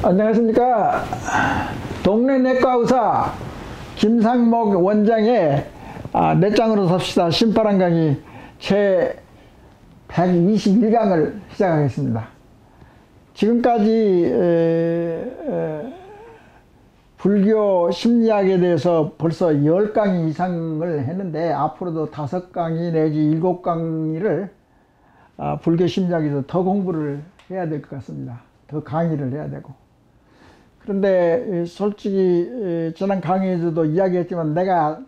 안녕하십니까. 동네 내과 의사 김상목 원장의 내장으로 삽시다 신바람 강의 제 121강을 시작하겠습니다. 지금까지 불교 심리학에 대해서 벌써 10강의 이상을 했는데 앞으로도 5강의 내지 7강의를 불교 심리학에서 더 공부를 해야 될 것 같습니다. 더 강의를 해야 되고. 그런데 솔직히 지난 강의에서도 이야기했지만 내가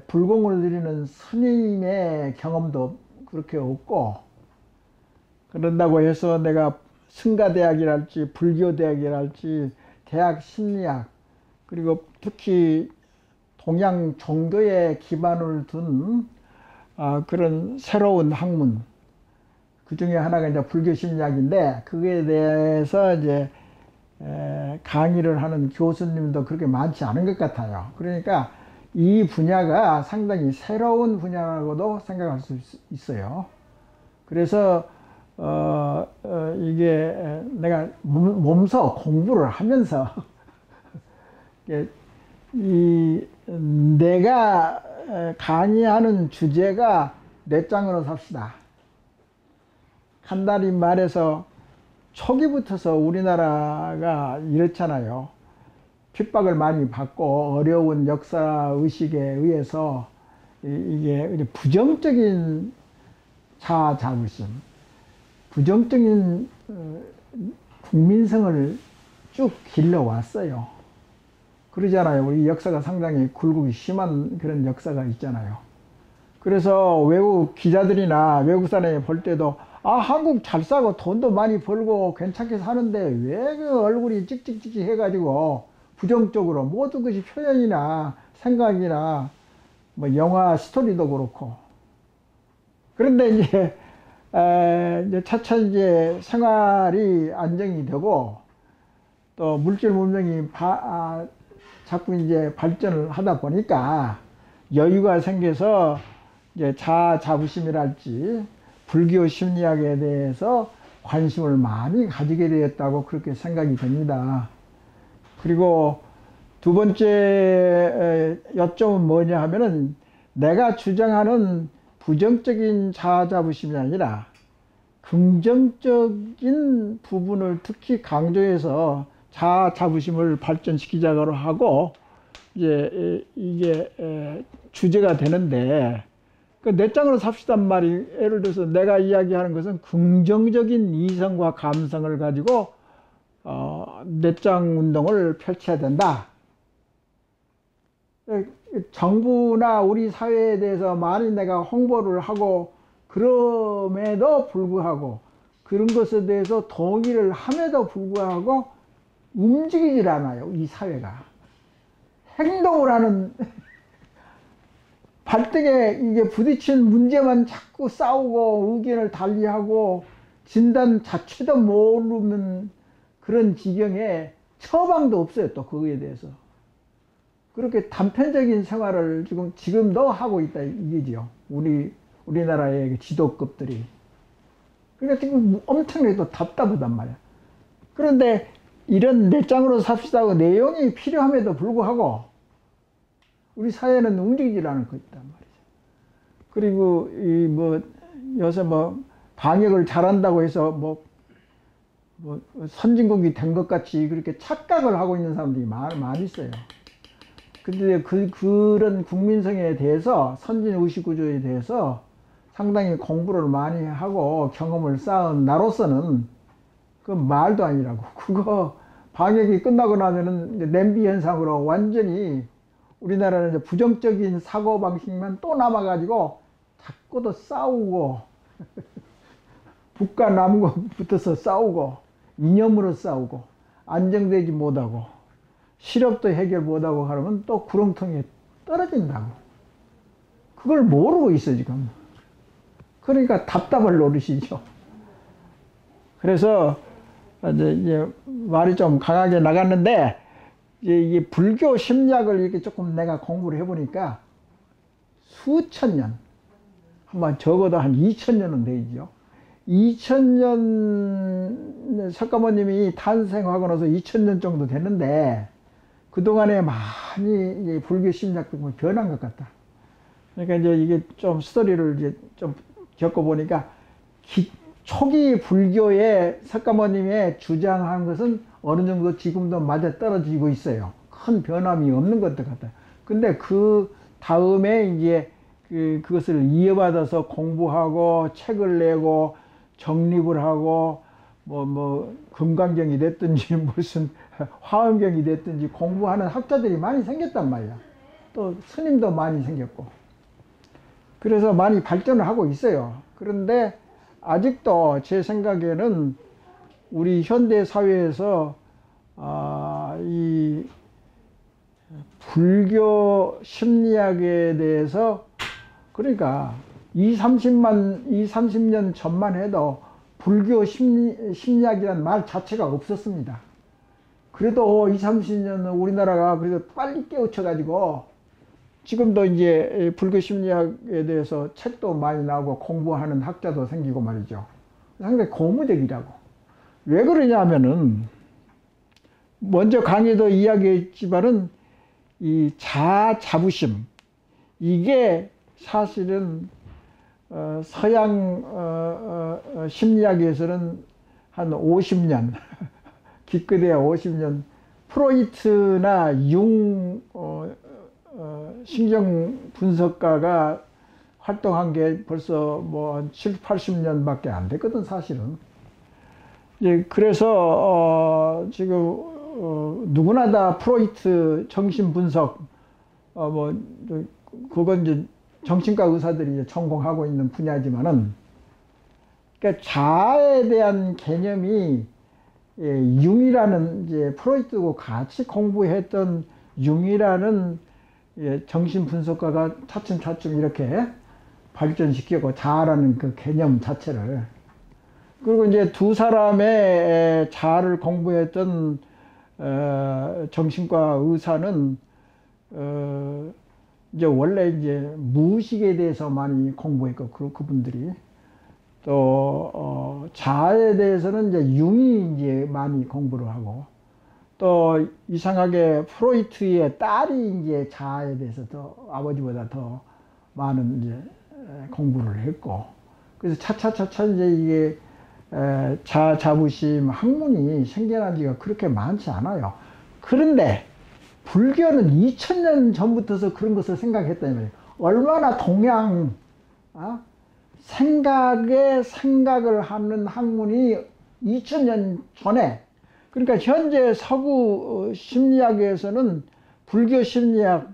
불공을 드리는 스님의 경험도 그렇게 없고, 그런다고 해서 내가 승가대학이랄지 불교대학이랄지 대학 심리학 그리고 특히 동양 종교에 기반을 둔 그런 새로운 학문, 그 중에 하나가 이제 불교 심리학인데, 그거에 대해서 이제 강의를 하는 교수님도 그렇게 많지 않은 것 같아요. 그러니까 이 분야가 상당히 새로운 분야라고도 생각할 수 있어요. 그래서 이게 내가 몸소 공부를 하면서 내가 강의하는 주제가 내장으로 삽시다. 간단히 말해서 초기부터서 우리나라가 이렇잖아요. 핍박을 많이 받고 어려운 역사의식에 의해서 이게 부정적인 자아자부심, 부정적인 국민성을 쭉 길러왔어요. 그러잖아요. 우리 역사가 상당히 굴곡이 심한 그런 역사가 있잖아요. 그래서 외국 기자들이나 외국 사람이 볼 때도 한국 잘 싸고 돈도 많이 벌고 괜찮게 사는데 왜 그 얼굴이 찍찍찍 해가지고 부정적으로 모든 것이 표현이나 생각이나 뭐 영화 스토리도 그렇고. 그런데 이제 차차 이제 생활이 안정이 되고 또 물질 문명이 자꾸 이제 발전을 하다 보니까 여유가 생겨서 이제 자아자부심이랄지 불교 심리학에 대해서 관심을 많이 가지게 되었다고 그렇게 생각이 됩니다. 그리고 두 번째 요점은 뭐냐 하면은, 내가 주장하는 부정적인 자아자부심이 아니라 긍정적인 부분을 특히 강조해서 자아자부심을 발전시키자고 하고 이제 이게 주제가 되는데, 그 내장으로 삽시단 말이, 예를 들어서 내가 이야기하는 것은 긍정적인 이성과 감성을 가지고 내장 운동을 펼쳐야 된다. 정부나 우리 사회에 대해서 많이 내가 홍보를 하고 그럼에도 불구하고, 그런 것에 대해서 동의를 함에도 불구하고 움직이질 않아요. 이 사회가 행동을 하는 발등에 이게 부딪힌 문제만 자꾸 싸우고 의견을 달리하고 진단 자체도 모르는 그런 지경에 처방도 없어요. 또 그거에 대해서 그렇게 단편적인 생활을 지금도 하고 있다 이게죠. 우리나라의 지도급들이. 그러니까 지금 엄청나게 또 답답하단 말이야. 그런데 이런 내장으로 삽시다고 내용이 필요함에도 불구하고 우리 사회는 움직이질 않을 것 있단 말이죠. 그리고 요새 방역을 잘한다고 해서 선진국이 된 것 같이 그렇게 착각을 하고 있는 사람들이 많이 있어요. 근데 그런 국민성에 대해서, 선진의식 구조에 대해서 상당히 공부를 많이 하고 경험을 쌓은 나로서는 그 말도 아니라고. 그거 방역이 끝나고 나면은 냄비 현상으로 완전히 우리나라는 이제 부정적인 사고방식만 또 남아가지고 자꾸 또 싸우고 북과 남과 붙어서 싸우고 이념으로 싸우고 안정되지 못하고 실업도 해결 못하고 하면 또 구렁텅이에 떨어진다고. 그걸 모르고 있어 지금. 그러니까 답답할 노릇이죠. 그래서 이제 말이 좀 강하게 나갔는데, 이게 불교 심리학을 이렇게 조금 내가 공부를 해보니까 수천 년, 한번 적어도 한 2000년은 되죠. 2000년 석가모님이 탄생하고 나서 2000년 정도 됐는데 그동안에 많이 이제 불교 심리학도 변한 것 같다. 그러니까 이제 이게 좀 스토리를 이제 좀 겪어보니까 초기 불교의 석가모님의 주장한 것은 어느 정도 지금도 맞아 떨어지고 있어요. 큰 변함이 없는 것 같아요. 근데 그 다음에 이제 그것을 이어받아서 공부하고 책을 내고 정립을 하고 뭐 금강경이 됐든지 무슨 화엄경이 됐든지 공부하는 학자들이 많이 생겼단 말이야. 또 스님도 많이 생겼고. 그래서 많이 발전을 하고 있어요. 그런데 아직도 제 생각에는 우리 현대 사회에서 이 불교 심리학에 대해서 그러니까 30년 전만 해도 불교 심리학이라는 말 자체가 없었습니다. 그래도 30년은 우리나라가 그래도 빨리 깨우쳐가지고 지금도 이제 불교 심리학에 대해서 책도 많이 나오고 공부하는 학자도 생기고 말이죠. 상당히 고무적이라고. 왜 그러냐 하면은 먼저 강의도 이야기했지만은 이 자부심 이게 사실은 서양 심리학에서는 한 50년 기껏해야 50년 프로이트나 융 신경 분석가가 활동한 게 벌써 뭐 한 7, 80년밖에 안 됐거든 사실은. 예, 그래서 지금 누구나 다 프로이트 정신 분석 뭐 그건 이제 정신과 의사들이 이제 전공하고 있는 분야지만은 그러니까 자아에 대한 개념이 융이라는 이제 프로이트하고 같이 공부했던 융이라는 정신 분석가가 차츰차츰 이렇게 발전시키고 자아라는 그 개념 자체를 그리고 이제 두 사람의 자아를 공부했던 정신과 의사는 이제 원래 이제 무의식에 대해서 많이 공부했고 그분들이 또 자아에 대해서는 이제 융이 이제 많이 공부를 하고 또 이상하게 프로이트의 딸이 이제 자아에 대해서 더 아버지보다 더 많은 이제 공부를 했고 그래서 차차차차 이제 이게 자부심 학문이 생겨난 지가 그렇게 많지 않아요. 그런데 불교는 2000년 전부터서 그런 것을 생각했다는 말이에요. 얼마나 생각을 하는 학문이 2000년 전에 그러니까 현재 서구 심리학에서는 불교 심리학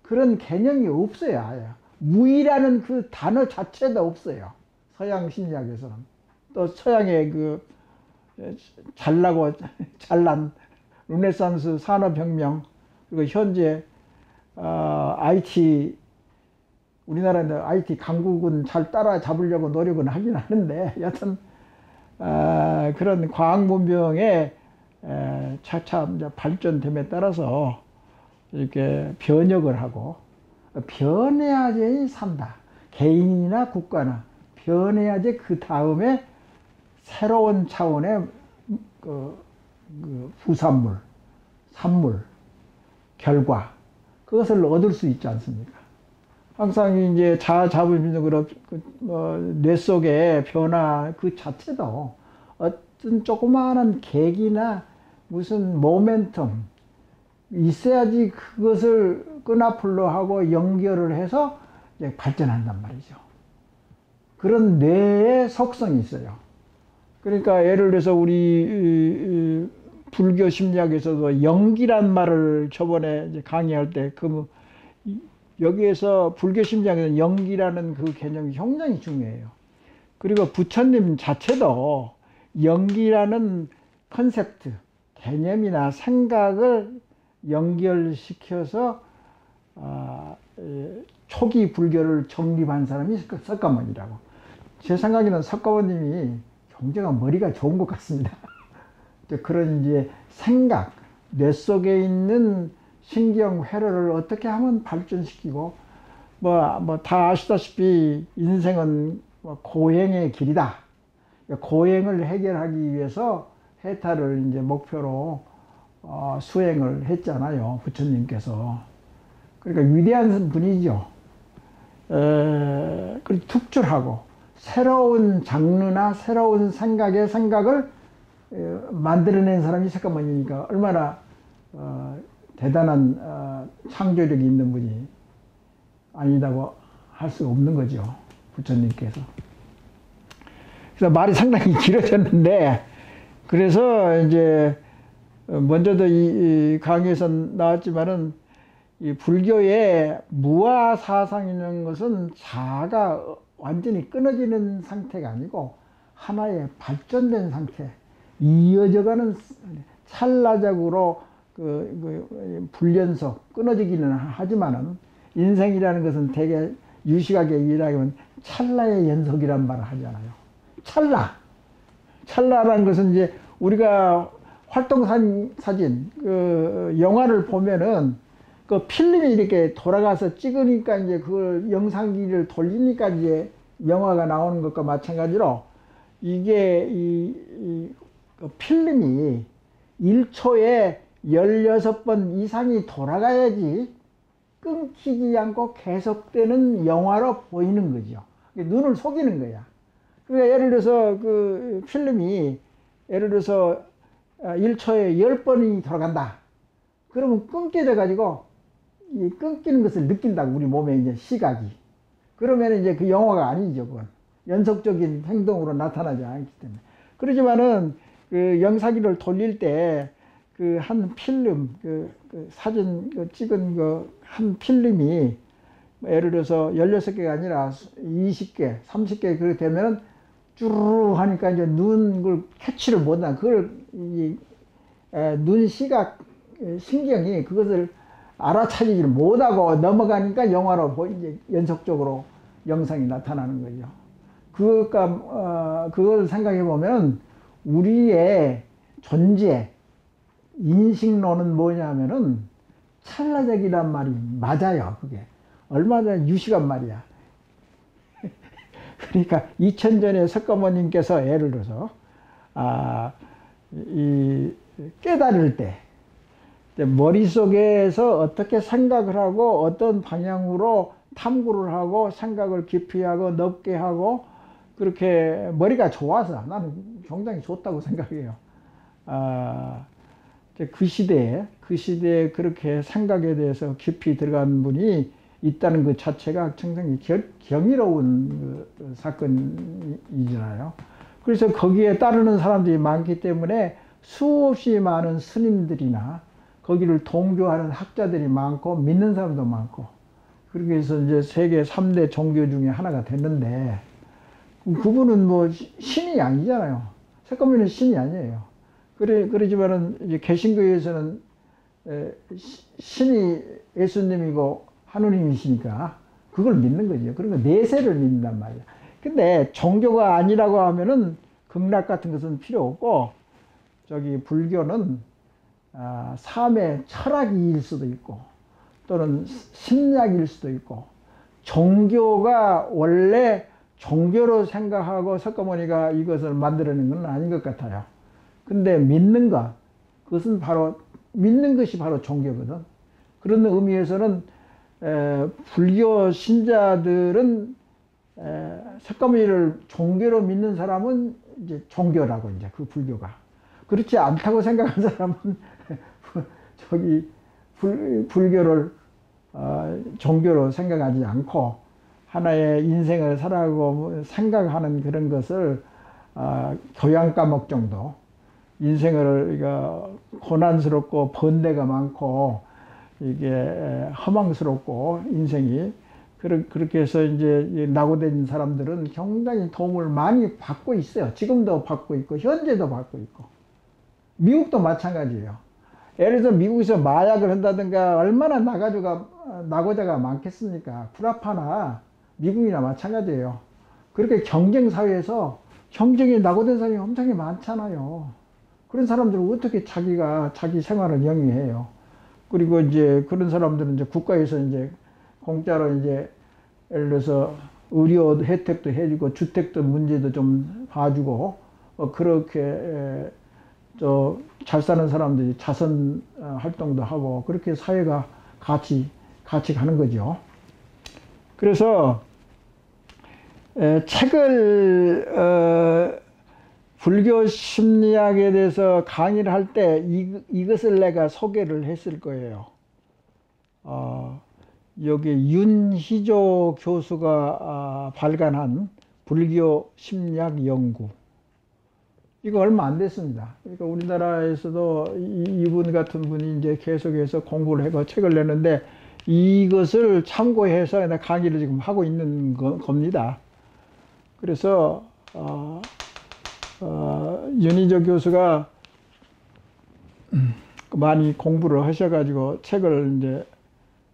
그런 개념이 없어요. 아예. 무의라는 그 단어 자체도 없어요. 서양 심리학에서는. 또 서양의 그 잘난 르네상스 산업혁명 그리고 현재 IT 우리나라는 IT 강국은 잘 따라잡으려고 노력은 하긴 하는데 여튼 그런 과학 문명의 차차 발전됨에 따라서 이렇게 변혁을 하고 변해야지 산다. 개인이나 국가나 변해야지 그 다음에 새로운 차원의 그 부산물, 산물, 결과 그것을 얻을 수 있지 않습니까? 항상 이제 자부심으로 뇌 속의 변화 그 자체도 어떤 조그마한 계기나 무슨 모멘텀 있어야지 그것을 끈앞으로 하고 연결을 해서 이제 발전한단 말이죠. 그런 뇌의 속성이 있어요. 그러니까 예를 들어서 우리 불교 심리학에서도 영기란 말을 저번에 이제 강의할 때 여기에서 불교 심리학에서는 영기라는 그 개념이 굉장히 중요해요. 그리고 부처님 자체도 영기라는 컨셉트, 개념이나 생각을 연결시켜서 초기 불교를 정립한 사람이 석가모니라고. 제 생각에는 석가모님이 굉장히 머리가 좋은 것 같습니다. 그런 이제 생각, 뇌 속에 있는 신경 회로를 어떻게 하면 발전시키고 뭐 다 아시다시피 인생은 고행의 길이다. 고행을 해결하기 위해서 해탈을 이제 목표로 수행을 했잖아요. 부처님께서. 그러니까 위대한 분이죠. 그리고 특출하고 새로운 장르나 새로운 생각을 만들어낸 사람이 석가모니니까 얼마나 대단한 창조력이 있는 분이 아니다고 할 수 없는 거죠. 부처님께서. 그래서 말이 상당히 길어졌는데, 그래서 이제 먼저도 이 강의에서 나왔지만은 이 불교의 무아 사상이라는 것은 자아가 완전히 끊어지는 상태가 아니고 하나의 발전된 상태, 이어져가는 찰나적으로 불연속 끊어지기는 하지만은 인생이라는 것은 되게 유식하게 이야기하면 찰나의 연속이란 말을 하잖아요. 찰나라는 것은 이제 우리가 활동사진, 영화를 보면은 그 필름이 이렇게 돌아가서 찍으니까 이제 그걸 영상기를 돌리니까 이제 영화가 나오는 것과 마찬가지로 이게 그 필름이 1초에 16번 이상이 돌아가야지 끊기지 않고 계속되는 영화로 보이는 거죠. 눈을 속이는 거야. 그러니까 예를 들어서 그 필름이 예를 들어서 1초에 10번이 돌아간다. 그러면 끊겨져 가지고 이 끊기는 것을 느낀다고, 우리 몸에 이제 시각이. 그러면 이제 그 영화가 아니죠. 그건 연속적인 행동으로 나타나지 않기 때문에. 그러지만은 그 영상기를 돌릴 때 그 한 필름, 그 사진 찍은 그 한 필름이 예를 들어서 16개가 아니라 20개, 30개 그렇게 되면은 쭈르르 하니까 이제 눈을 캐치를 못한, 그걸 눈 시각 신경이 그것을 알아차리지를 못하고 넘어가니까 영화로 이제 연속적으로 영상이 나타나는 거죠. 그걸 생각해 보면 우리의 존재, 인식론은 뭐냐면은 찰나적이란 말이 맞아요. 그게 얼마나 유식한 말이야. 그러니까 2000전에 석가모님께서 예를 들어서 깨달을 때 머릿속에서 어떻게 생각을 하고 어떤 방향으로 탐구를 하고 생각을 깊이 하고 넓게 하고, 그렇게 머리가 좋아서 나는 굉장히 좋다고 생각해요. 그 시대에 그렇게 생각에 대해서 깊이 들어간 분이 있다는 것 자체가 굉장히 경이로운 사건이잖아요. 그래서 거기에 따르는 사람들이 많기 때문에 수없이 많은 스님들이나 거기를 동조하는 학자들이 많고 믿는 사람도 많고, 그렇게 해서 이제 세계 3대 종교 중에 하나가 됐는데, 그분은 뭐 신이 아니잖아요. 석가모니는 신이 아니에요. 그러지만은 이제 개신교에서는 신이 예수님이고 하느님이시니까 그걸 믿는 거죠. 그러니까 내세를 믿는단 말이야. 근데 종교가 아니라고 하면은 극락 같은 것은 필요 없고, 저기 불교는 삶의 철학일 수도 있고 또는 심리학일 수도 있고, 종교가 원래 종교로 생각하고 석가모니가 이것을 만들어낸 건 아닌 것 같아요. 근데 믿는 것, 그것은 바로 믿는 것이 바로 종교거든. 그런 의미에서는 불교 신자들은 석가모니를 종교로 믿는 사람은 이제 종교라고, 이제 그 불교가. 그렇지 않다고 생각하는 사람은 저기 불교를 종교로 생각하지 않고 하나의 인생을 살아가고 생각하는 그런 것을 교양 과목 정도, 인생을 고난스럽고 번뇌가 많고 이게 허망스럽고 인생이 그렇게 해서 이제 낙오된 사람들은 굉장히 도움을 많이 받고 있어요. 지금도 받고 있고 현재도 받고 있고. 미국도 마찬가지예요. 예를 들어 미국에서 마약을 한다든가 얼마나 낙오자가 많겠습니까? 구라파나 미국이나 마찬가지예요. 그렇게 경쟁사회에서 경쟁에 낙오된 사람이 엄청 많잖아요. 그런 사람들은 어떻게 자기 생활을 영위해요? 그리고 이제 그런 사람들은 이제 국가에서 이제 공짜로 이제 예를 들어서 의료 혜택도 해주고 주택도 문제도 좀 봐주고 그렇게 잘 사는 사람들이 자선 활동도 하고 그렇게 사회가 같이 가는 거죠. 그래서 책을 불교 심리학에 대해서 강의를 할 때 이것을 내가 소개를 했을 거예요. 여기 윤희조 교수가 발간한 불교 심리학 연구. 이거 얼마 안 됐습니다. 그러니까 우리나라에서도 이분 같은 분이 이제 계속해서 공부를 해서 책을 내는데 이것을 참고해서 강의를 지금 하고 있는 겁니다. 그래서 윤희조 교수가 많이 공부를 하셔가지고 책을 이제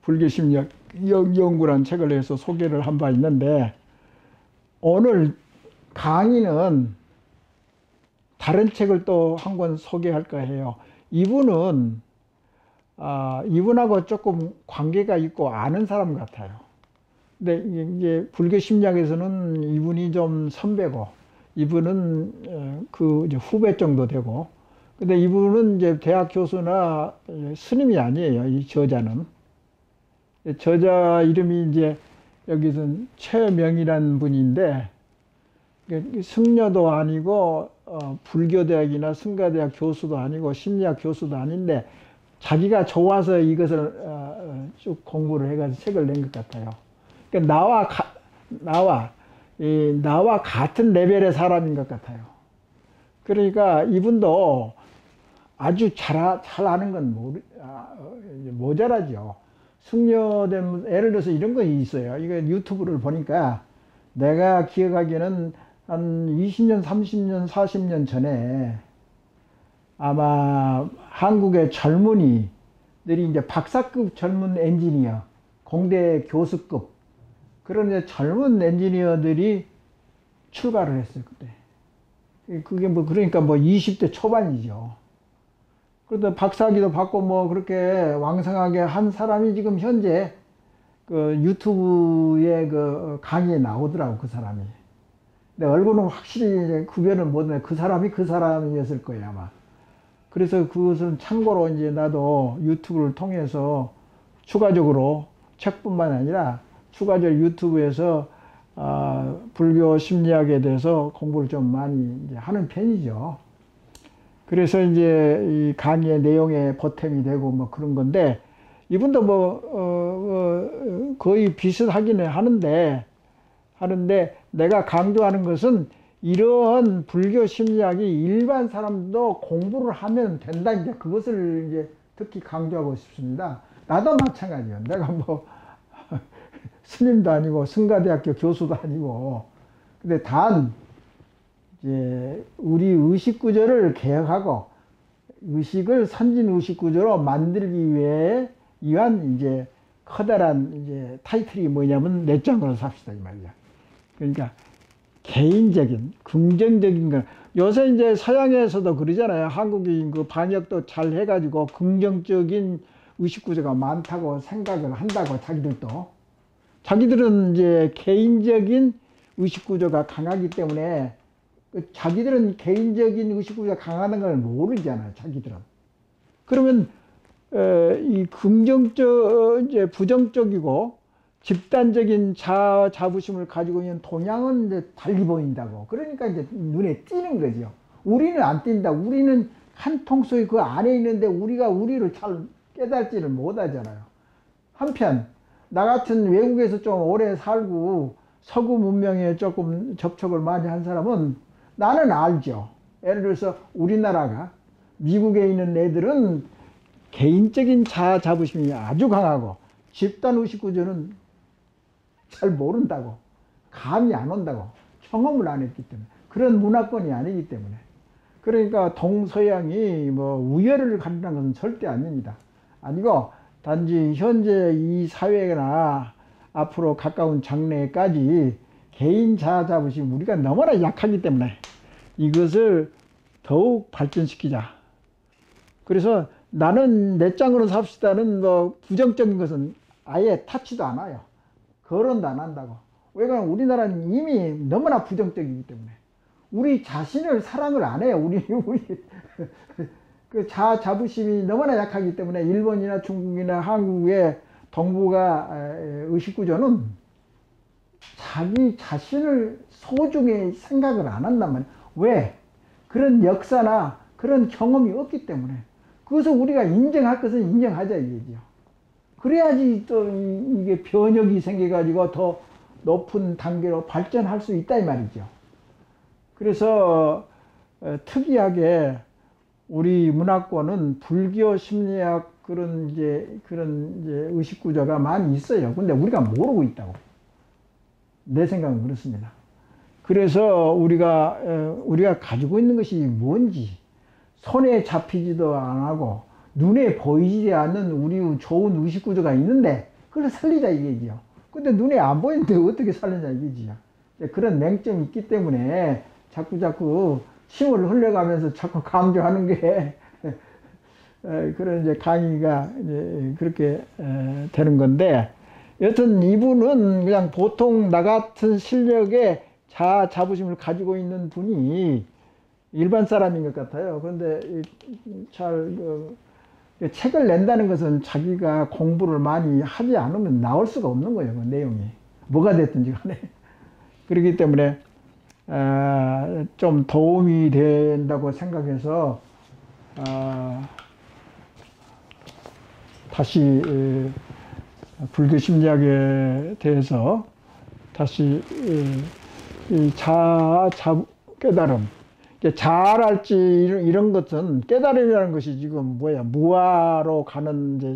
불교심리학 연구라는 책을 해서 소개를 한 바 있는데 오늘 강의는 다른 책을 또 한 권 소개할까 해요. 이분은 이분하고 조금 관계가 있고 아는 사람 같아요. 근데 이게 불교 심리학에서는 이분이 좀 선배고 이분은 그 이제 후배 정도 되고, 근데 이분은 이제 대학 교수나 스님이 아니에요. 이 저자는. 저자 이름이 이제 여기서는 최명이라는 분인데 승려도 아니고 불교대학이나 승가대학 교수도 아니고 심리학 교수도 아닌데 자기가 좋아서 이것을 쭉 공부를 해가지고 책을 낸 것 같아요. 그러니까 나와 같은 레벨의 사람인 것 같아요. 그러니까 이분도 아주 잘 아는 건 모자라죠. 승려된, 예를 들어서 이런 거 있어요. 이거 유튜브를 보니까 내가 기억하기에는 한 20년, 30년, 40년 전에 아마 한국의 젊은이들이 이제 박사급 젊은 엔지니어, 공대 교수급 그런 이제 젊은 엔지니어들이 출가를 했어요, 그때. 그게 그러니까 20대 초반이죠. 그러다 박사학위도 받고 그렇게 왕성하게 한 사람이 지금 현재 그 유튜브에 그 강의에 나오더라고, 그 사람이. 근데 얼굴은 확실히 이제 구별을 못해. 그 사람이 그 사람이었을 거예요, 아마. 그래서 그것은 참고로 이제 나도 유튜브를 통해서 추가적으로 책뿐만 아니라 추가적으로 유튜브에서 불교 심리학에 대해서 공부를 좀 많이 이제 하는 편이죠. 그래서 이제 이 강의의 내용에 보탬이 되고 그런 건데, 이분도 거의 비슷하기는 하는데 내가 강조하는 것은 이러한 불교 심리학이 일반 사람도 공부를 하면 된다. 이제 그것을 이제 특히 강조하고 싶습니다. 나도 마찬가지예요. 내가 스님도 아니고 승가대학교 교수도 아니고, 근데 단 이제 우리 의식 구조를 개혁하고 의식을 선진 의식 구조로 만들기 위한 이제 커다란 이제 타이틀이 뭐냐면 내장으로 삽시다, 이 말이야. 그러니까 개인적인 긍정적인 거. 요새 이제 서양에서도 그러잖아요. 한국인 그 반역도 잘 해가지고 긍정적인 의식 구조가 많다고 생각을 한다고, 자기들은 이제 개인적인 의식 구조가 강하기 때문에 자기들은 개인적인 의식 구조가 강하다는 걸 모르잖아요, 자기들은. 그러면 이 긍정적, 이제 부정적이고 집단적인 자부심을 가지고 있는 동양은 이제 달리 보인다고. 그러니까 이제 눈에 띄는 거죠. 우리는 안 띈다. 우리는 한 통속이 그 안에 있는데 우리가 우리를 잘 깨닫지를 못하잖아요. 한편 나 같은 외국에서 좀 오래 살고 서구 문명에 조금 접촉을 많이 한 사람은 나는 알죠. 예를 들어서 우리나라가 미국에 있는 애들은 개인적인 자부심이 아주 강하고 집단 의식 구조는 잘 모른다고, 감이 안 온다고, 경험을 안 했기 때문에, 그런 문화권이 아니기 때문에. 그러니까 동서양이 우열을 가린다는 것은 절대 아닙니다. 아니고 단지 현재 이 사회나 앞으로 가까운 장래까지 개인 자부심 우리가 너무나 약하기 때문에 이것을 더욱 발전시키자. 그래서 나는 내 짱으로 삽시다는 부정적인 것은 아예 타치도 않아요. 거론도 안 한다고. 왜 그러면 우리나라는 이미 너무나 부정적이기 때문에 우리 자신을 사랑을 안 해요. 우리 그 자아 자부심이 너무나 약하기 때문에 일본이나 중국이나 한국의 동북아 의식 구조는 자기 자신을 소중히 생각을 안 한단 말이에요. 왜? 그런 역사나 그런 경험이 없기 때문에. 그래서 우리가 인정할 것은 인정하자 이거죠. 그래야지 또 이게 변혁이 생겨가지고 더 높은 단계로 발전할 수 있다 이 말이죠. 그래서 특이하게 우리 문화권은 불교 심리학 그런 이제 의식 구조가 많이 있어요. 근데 우리가 모르고 있다고. 내 생각은 그렇습니다. 그래서 우리가 가지고 있는 것이 뭔지 손에 잡히지도 안 하고 눈에 보이지 않는 우리 좋은 의식 구조가 있는데 그걸 살리자 이게지요. 근데 눈에 안 보이는데 어떻게 살리냐 이게지요. 그런 맹점이 있기 때문에 자꾸 침을 흘려가면서 자꾸 강조하는 게 그런 이제 강의가 이제 그렇게 되는 건데, 여튼 이분은 그냥 보통 나 같은 실력의 자아 자부심을 가지고 있는 분이 일반 사람인 것 같아요. 그런데 책을 낸다는 것은 자기가 공부를 많이 하지 않으면 나올 수가 없는 거예요. 그 내용이 뭐가 됐든지 간에. 그렇기 때문에 좀 도움이 된다고 생각해서 다시 불교 심리학에 대해서 다시 자아 깨달음, 자아랄지 이런 것은 깨달음이라는 것이 지금 뭐야 무아로 가는 이제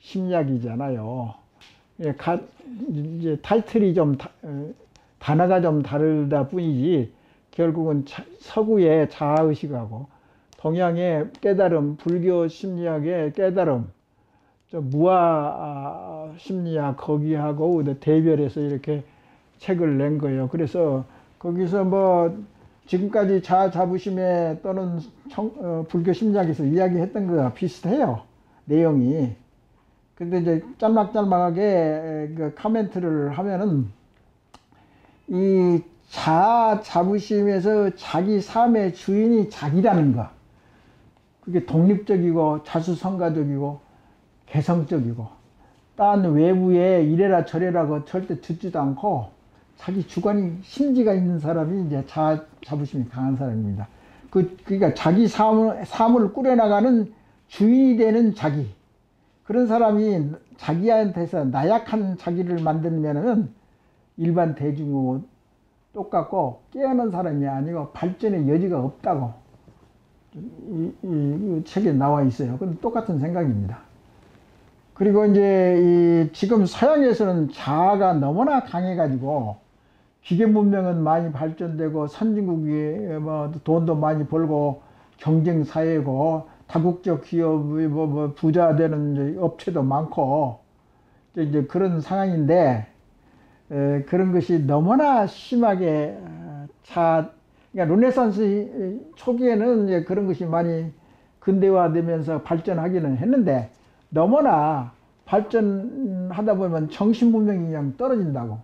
심리학이잖아요. 이제 타이틀이 좀 단어가 좀 다르다 뿐이지 결국은 서구의 자아의식하고 동양의 깨달음, 불교 심리학의 깨달음, 무아 심리학 거기하고 대별해서 이렇게 책을 낸 거예요. 그래서 거기서 뭐 지금까지 자아 자부심에 또는 불교 심리학에서 이야기했던 거가 비슷해요. 내용이. 근데 이제 짤막짤막하게 그 코멘트를 하면은 이 자아 자부심에서 자기 삶의 주인이 자기라는 거, 그게 독립적이고 자수성가적이고 개성적이고 딴 외부에 이래라 저래라고 절대 듣지도 않고 자기 주관이 심지가 있는 사람이 이제 자아 자부심이 강한 사람입니다. 그러니까 자기 삶을 꾸려나가는 주인이 되는 자기, 그런 사람이 자기한테서 나약한 자기를 만들면은 일반 대중하고 똑같고 깨어난 사람이 아니고 발전의 여지가 없다고 이 책에 나와 있어요. 그건 똑같은 생각입니다. 그리고 이제 지금 서양에서는 자아가 너무나 강해가지고 기계 문명은 많이 발전되고 선진국이 뭐 돈도 많이 벌고 경쟁 사회고 다국적 기업이 뭐 부자 되는 업체도 많고 이제 그런 상황인데, 그런 것이 너무나 심하게 그러니까 르네상스 초기에는 이제 그런 것이 많이 근대화되면서 발전하기는 했는데 너무나 발전하다 보면 정신분명이 그냥 떨어진다고.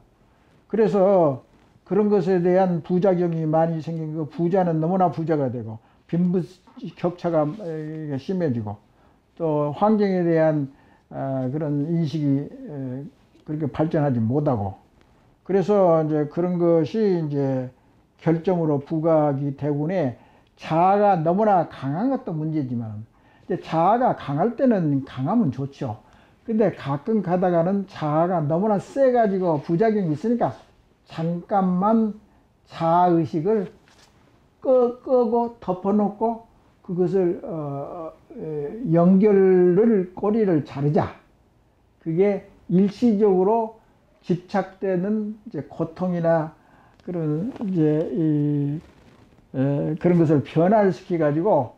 그래서 그런 것에 대한 부작용이 많이 생긴 거, 부자는 너무나 부자가 되고 빈부 격차가 심해지고 또 환경에 대한 그런 인식이 그렇게 발전하지 못하고, 그래서 이제 그런 것이 이제 결정으로 부각이 되고는 자아가 너무나 강한 것도 문제지만 자아가 강할 때는 강하면 좋죠. 근데 가끔 가다가는 자아가 너무나 세가지고 부작용이 있으니까 잠깐만 자아의식을 끄고 덮어놓고 그것을 연결을 꼬리를 자르자. 그게 일시적으로 집착되는 이제 고통이나 그런 이제 그런 것을 변화시켜 가지고,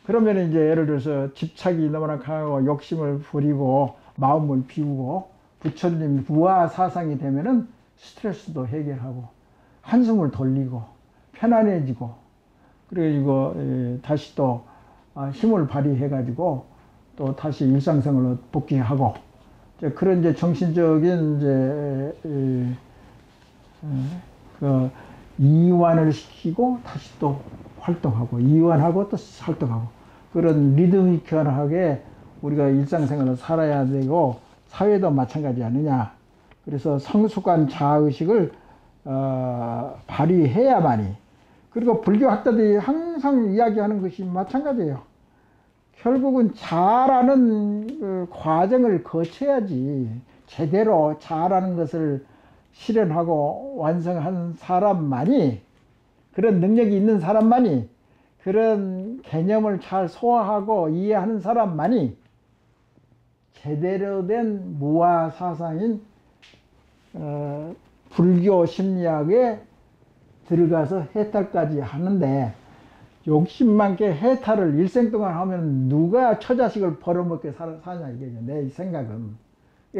그러면 이제 예를 들어서 집착이 너무나 강하고 욕심을 부리고 마음을 비우고 부처님 무아 사상이 되면은 스트레스도 해결하고 한숨을 돌리고 편안해지고, 그래가지고 다시 또 힘을 발휘해 가지고 또 다시 일상생활로 복귀하고, 그런 이제 정신적인 이제 그 이완을 시키고 다시 또 활동하고 이완하고 또 활동하고 그런 리드미컬하게 우리가 일상생활을 살아야 되고 사회도 마찬가지 아니냐. 그래서 성숙한 자아의식을 발휘해야만이 그리고 불교 학자들이 항상 이야기하는 것이 마찬가지예요. 결국은 자아라는 그 과정을 거쳐야지 제대로 자아라는 것을 실현하고 완성한 사람만이 그런 능력이 있는 사람만이 그런 개념을 잘 소화하고 이해하는 사람만이 제대로 된 무아 사상인 불교 심리학에 들어가서 해탈까지 하는데 욕심 많게 해탈을 일생 동안 하면 누가 처자식을 벌어먹게 사냐 이게 내 생각은.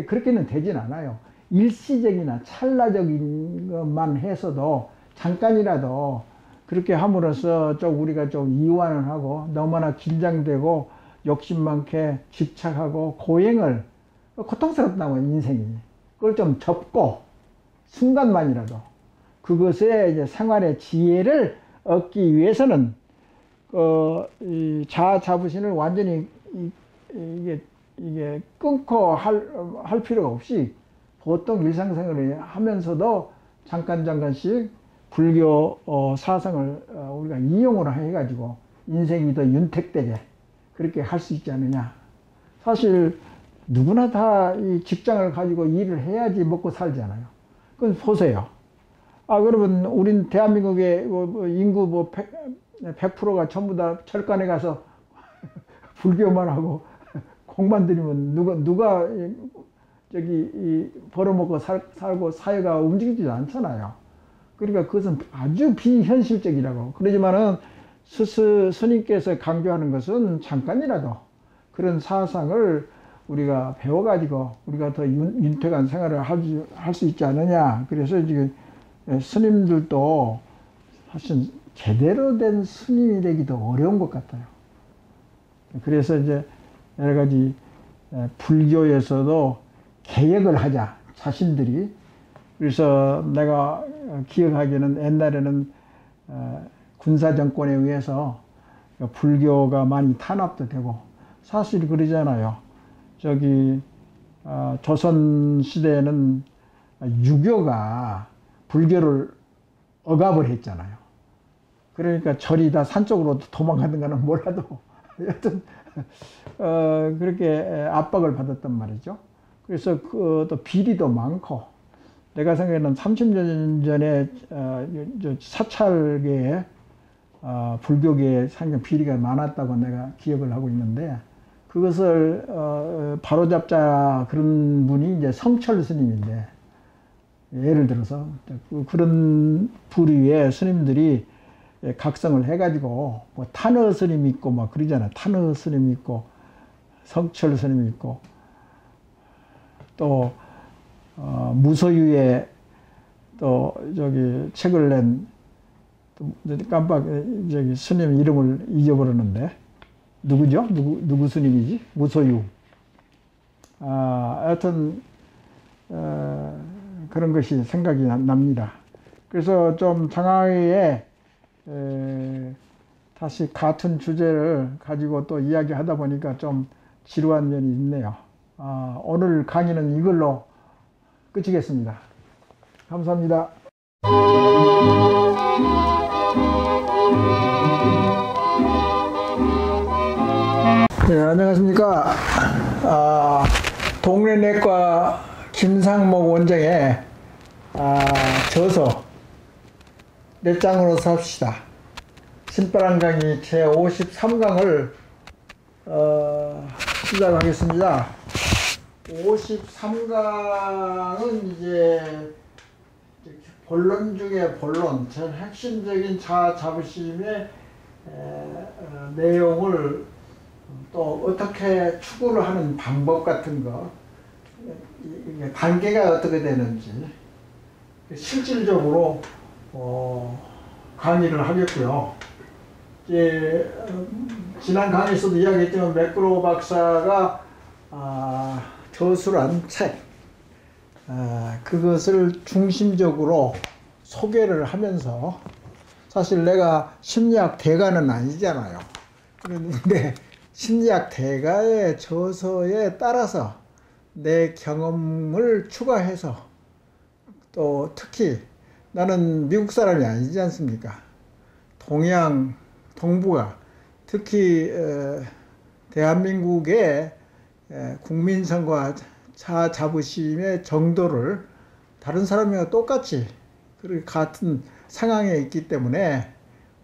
그렇게는 되진 않아요. 일시적이나 찰나적인 것만 해서도 잠깐이라도 그렇게 함으로써 좀 우리가 좀 이완을 하고 너무나 긴장되고 욕심 많게 집착하고 고행을 고통스럽다고 인생이 그걸 좀 접고 순간만이라도 그것에 이제 생활의 지혜를 얻기 위해서는 이 자아 자부심을 완전히 이게 끊고 할 필요가 없이 보통 일상생활을 하면서도 잠깐씩 불교 사상을 우리가 이용을 해가지고 인생이 더 윤택되게 그렇게 할 수 있지 않느냐. 사실 누구나 다 이 직장을 가지고 일을 해야지 먹고 살잖아요. 그건 보세요. 그러면 우린 대한민국의 인구 100%가 전부 다 철관에 가서 불교만 하고 공만 들이면 누가 벌어먹고 살고 사회가 움직이지 않잖아요. 그러니까 그것은 아주 비현실적이라고. 그러지만은 스님께서 강조하는 것은 잠깐이라도 그런 사상을 우리가 배워가지고 우리가 더 윤택한 생활을 할 수 있지 않느냐. 그래서 지금 스님들도 사실 제대로 된 스님이 되기도 어려운 것 같아요. 그래서 이제 여러 가지 불교에서도 개혁을 하자 자신들이. 그래서 내가 기억하기에는 옛날에는 군사정권에 의해서 불교가 많이 탄압도 되고 사실 그러잖아요. 조선시대에는 유교가 불교를 억압을 했잖아요. 그러니까 절이 다 산쪽으로 도망가는 거는 몰라도 여튼 그렇게 압박을 받았단 말이죠. 그래서 또 비리도 많고 내가 생각에는 30년 전에 사찰계에 불교계에 상당히 비리가 많았다고 내가 기억을 하고 있는데 그것을 바로잡자 그런 분이 이제 성철 스님인데 예를 들어서 그런 부류의 스님들이 각성을 해가지고 뭐 탄허 스님 있고 막 그러잖아요. 탄허 스님 있고 성철 스님 있고 또 무소유의 또 책을 낸 깜빡 스님 이름을 잊어버렸는데 누구죠? 누구 스님이지? 무소유. 하여튼 그런 것이 생각이 납니다. 그래서 좀 장하의에 다시 같은 주제를 가지고 또 이야기하다 보니까 좀 지루한 면이 있네요. 오늘 강의는 이걸로 끝이겠습니다. 감사합니다. 네, 안녕하십니까. 동네내과 김상목 원장의 저서 내 짱으로 삽시다 신바람 강의 제 53강을 시작하겠습니다. 53강은 이제 본론 중에 본론, 제일 핵심적인 자아 자부심의 내용을 또 어떻게 추구를 하는 방법 같은 거, 단계가 어떻게 되는지 실질적으로 강의를 하겠고요. 이제 지난 강의에서도 이야기했지만 매크로 박사가 저술한 책, 그것을 중심적으로 소개를 하면서, 사실 내가 심리학 대가는 아니잖아요. 그런데 심리학 대가의 저서에 따라서 내 경험을 추가해서, 또 특히 나는 미국 사람이 아니지 않습니까? 동양, 동북아, 특히 대한민국의 국민성과 자부심의 정도를 다른 사람이랑 똑같이 그렇게 같은 상황에 있기 때문에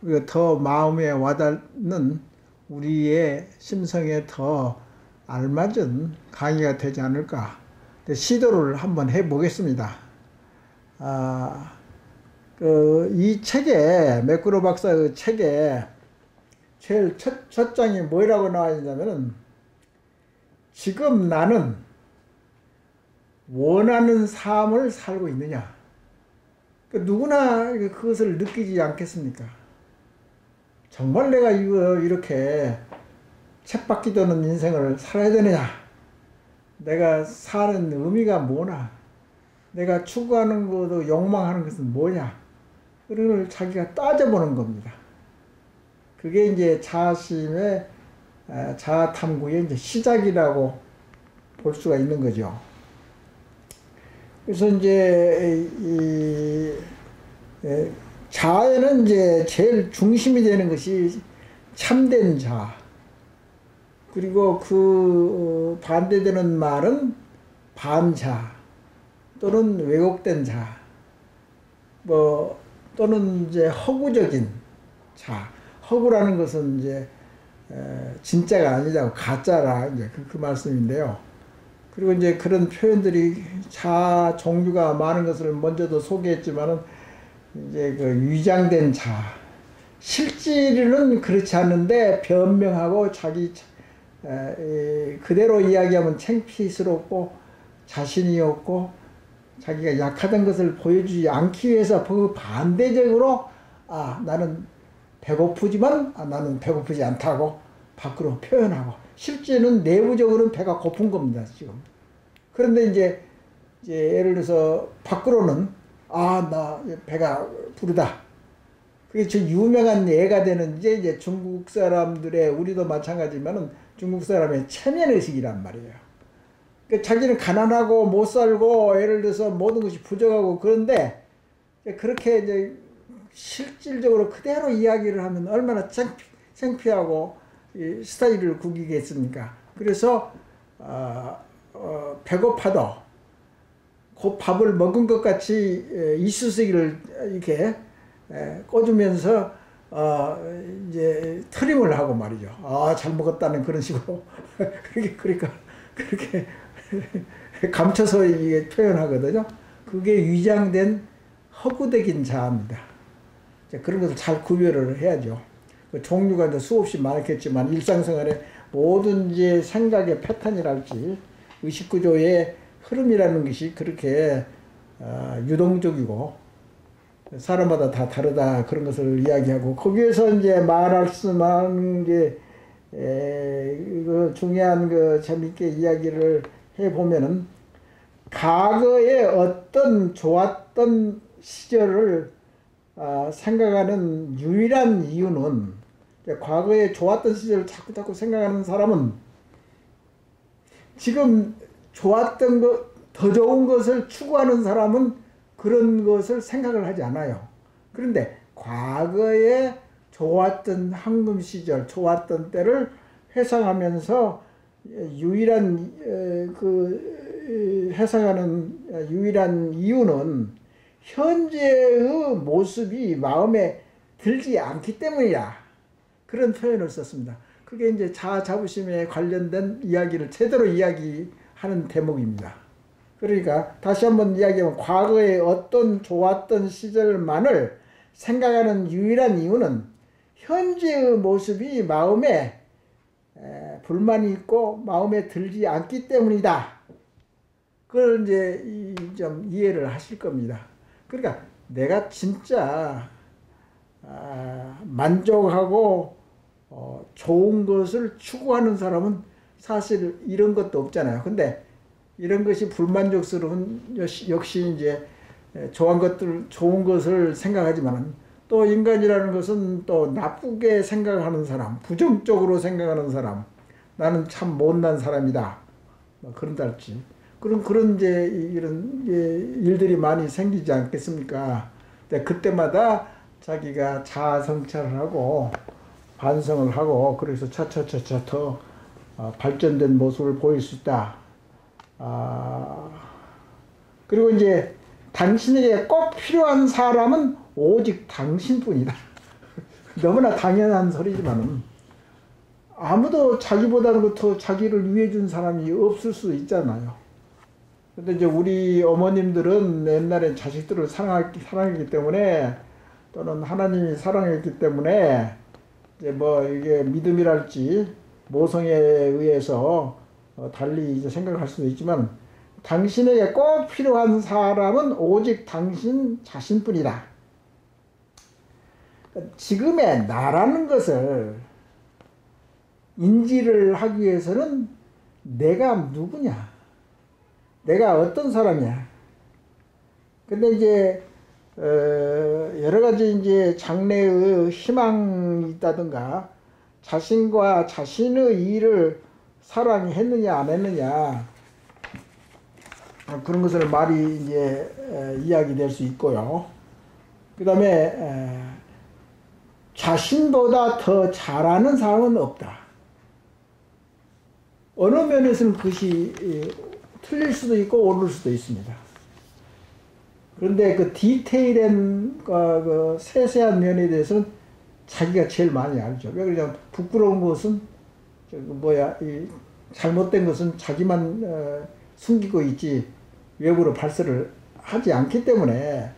우리가 더 마음에 와닿는, 우리의 심성에 더 알맞은 강의가 되지 않을까 시도를 한번 해보겠습니다. 이 책에, 매크로 박사의 책에 제일 첫 장이 뭐라고 나와 있냐면은, 지금 나는 원하는 삶을 살고 있느냐. 누구나 그것을 느끼지 않겠습니까? 정말 내가 이렇게 쳇바퀴 도는 인생을 살아야 되느냐? 내가 사는 의미가 뭐나? 내가 추구하는 것도 욕망하는 것은 뭐냐? 그걸 자기가 따져보는 겁니다. 그게 이제 자아심의, 자아탐구의 이제 시작이라고 볼 수가 있는 거죠. 그래서 이제 자아에는 이제 제일 중심이 되는 것이 참된 자아, 그리고 그 반대되는 말은 반자 또는 왜곡된 자, 또는 이제 허구적인 자. 허구라는 것은 이제 진짜가 아니라고, 가짜라, 이제 그 말씀인데요. 그리고 이제 그런 표현들이 자 종류가 많은 것을 먼저도 소개했지만은, 이제 그 위장된 자, 실질은 그렇지 않은데 변명하고 자기 그대로 이야기하면 창피스럽고 자신이 없고 자기가 약하던 것을 보여주지 않기 위해서 그 반대적으로 나는 배고프지만 나는 배고프지 않다고 밖으로 표현하고, 실제는 내부적으로는 배가 고픈 겁니다, 지금. 그런데 이제 예를 들어서 밖으로는 나 배가 부르다. 그게 저 유명한 예가 되는 이제 중국 사람들의, 우리도 마찬가지지만은 중국 사람의 체면의식이란 말이에요. 그러니까 자기는 가난하고 못 살고, 예를 들어서 모든 것이 부족하고, 그런데 그렇게 이제 실질적으로 그대로 이야기를 하면 얼마나 창피하고 스타일을 구기겠습니까? 그래서 배고파도 그 밥을 먹은 것 같이 이쑤시개를 이렇게 꽂으면서 이제 트림을 하고 말이죠. 잘 먹었다는 그런 식으로 그렇게 감춰서 이게 표현하거든요. 그게 위장된 허구적인 자아입니다. 그런 것을 잘 구별을 해야죠. 그 종류가 이제 수없이 많겠지만, 일상생활의 모든 이제 생각의 패턴이랄지 의식구조의 흐름이라는 것이 그렇게 유동적이고 사람마다 다 다르다, 그런 것을 이야기하고, 거기에서 이제 말씀하는 게 그 중요한 그 재밌게 이야기를 해보면은, 과거에 어떤 좋았던 시절을 생각하는 유일한 이유는, 과거에 좋았던 시절을 자꾸 생각하는 사람은 지금 좋았던 것, 더 좋은 것을 추구하는 사람은 그런 것을 생각을 하지 않아요. 그런데 과거에 좋았던 황금 시절, 좋았던 때를 회상하면서 유일한 회상하는 유일한 이유는 현재의 모습이 마음에 들지 않기 때문이라, 그런 표현을 썼습니다. 그게 이제 자아자부심에 관련된 이야기를 제대로 이야기하는 대목입니다. 그러니까 다시 한번 이야기하면, 과거에 어떤 좋았던 시절만을 생각하는 유일한 이유는 현재의 모습이 마음에 불만이 있고 마음에 들지 않기 때문이다. 그걸 이제 좀 이해를 하실 겁니다. 그러니까 내가 진짜 만족하고 좋은 것을 추구하는 사람은 사실 이런 것도 없잖아요. 근데 이런 것이 불만족스러운, 역시 이제 좋은 것을 생각하지만 또 인간이라는 것은 또 나쁘게 생각하는 사람, 부정적으로 생각하는 사람, 나는 참 못난 사람이다. 뭐 그런달지. 그런 이제 이런 일들이 많이 생기지 않겠습니까? 그때마다 자기가 자아 성찰을 하고 반성을 하고 그래서 차차차차 더 발전된 모습을 보일 수 있다. 그리고 이제 당신에게 꼭 필요한 사람은 오직 당신뿐이다. 너무나 당연한 소리지만은 아무도 자기보다는 더 자기를 위해 준 사람이 없을 수 있잖아요. 근데 이제 우리 어머님들은 옛날에 자식들을 사랑했기 때문에 또는 하나님이 사랑했기 때문에 이제 뭐 이게 믿음이랄지 모성에 의해서 달리 이제 생각할 수도 있지만 당신에게 꼭 필요한 사람은 오직 당신 자신뿐이다. 지금의 나라는 것을 인지를 하기 위해서는 내가 누구냐? 내가 어떤 사람이야? 근데 이제 여러 가지 이제 장래의 희망이 있다든가 자신과 자신의 일을 사랑했느냐 안 했느냐 그런 것을 말이 이제 이야기될 수 있고요. 그 다음에 자신보다 더 잘하는 사람은 없다. 어느 면에서는 그것이 틀릴 수도 있고 옳을 수도 있습니다. 그런데 그 디테일한 그 세세한 면에 대해서는 자기가 제일 많이 알죠. 왜 그러냐면 부끄러운 것은 이 잘못된 것은 자기만 숨기고 있지 외부로 발설을 하지 않기 때문에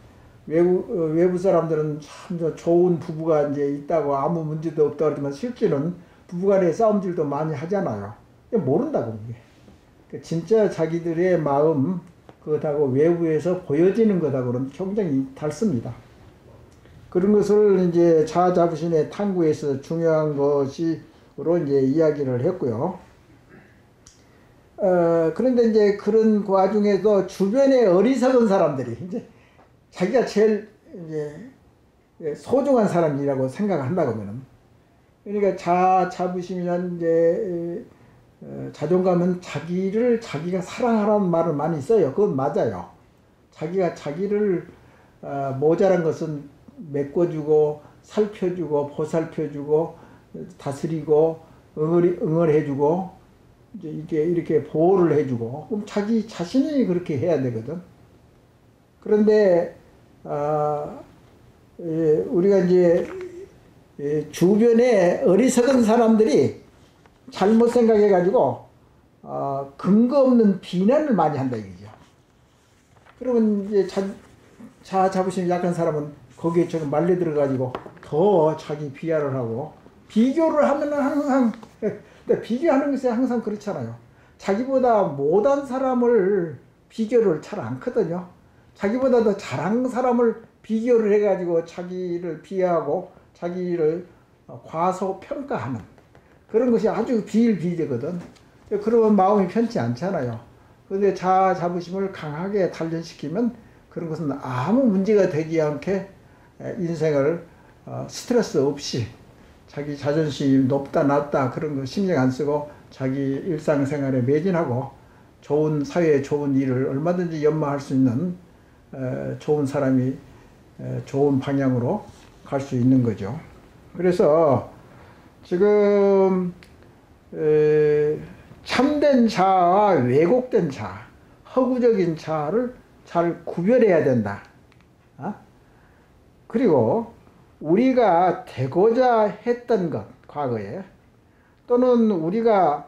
외부 사람들은 참 좋은 부부가 이제 있다고 아무 문제도 없다고 그러지만 실제는 부부간의 싸움질도 많이 하잖아요. 모른다고 그게. 진짜 자기들의 마음 그것하고 외부에서 보여지는 것하고는 굉장히 다릅니다. 그런 것을 이제 자아자부심의 탐구에서 중요한 것으로 이제 이야기를 했고요. 그런데 이제 그런 그 와중에도 주변에 어리석은 사람들이 이제 자기가 제일 이제 소중한 사람이라고 생각한다고 하면은 그러니까 자부심이란 이제 자존감은 자기가 사랑하라는 말을 많이 써요. 그건 맞아요. 자기가 자기를 모자란 것은 메꿔주고 살펴주고 보살펴주고 다스리고 응얼해주고 이제 이렇게 보호를 해주고 그럼 자기 자신이 그렇게 해야 되거든. 그런데 우리가 이제 주변에 어리석은 사람들이 잘못 생각해가지고 근거 없는 비난을 많이 한다 이거죠. 그러면 이제 자부심이 약한 사람은 거기에 조금 말려 들어가지고 더 자기 비하를 하고 비교를 하면은 항상 근데 비교하는 것이 항상 그렇잖아요. 자기보다 못한 사람을 비교를 잘 않거든요. 자기보다 더 잘한 사람을 비교를 해가지고 자기를 비하하고 자기를 과소평가하는 그런 것이 아주 비일비재거든. 그러면 마음이 편치 않잖아요. 그런데 자부심을 강하게 단련시키면 그런 것은 아무 문제가 되지 않게 인생을 스트레스 없이 자기 자존심이 높다 낮다 그런 거 신경 안 쓰고 자기 일상생활에 매진하고 좋은 사회에 좋은 일을 얼마든지 연마할 수 있는 좋은 사람이 좋은 방향으로 갈 수 있는 거죠. 그래서 지금 참된 자아와 왜곡된 자아, 허구적인 자아를 잘 구별해야 된다. 그리고 우리가 되고자 했던 것, 과거에 또는 우리가